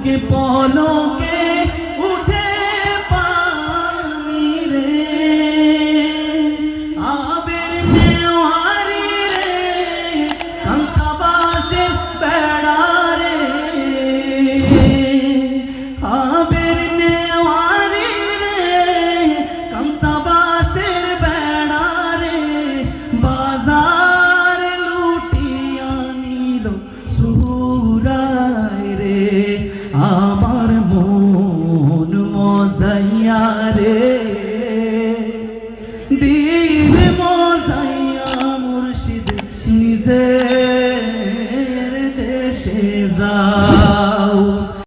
বুকে পলকে উঠে পানি রে, আবের নেওয়ারি রে, কাঁসাবাসের বেড়া রে, আবের নেওয়ারি রে, কাঁসাবাসের বেড়া রে, বাজার লুটিয়া নিল সুরায় রে, আমার মন মজাইয়া রে।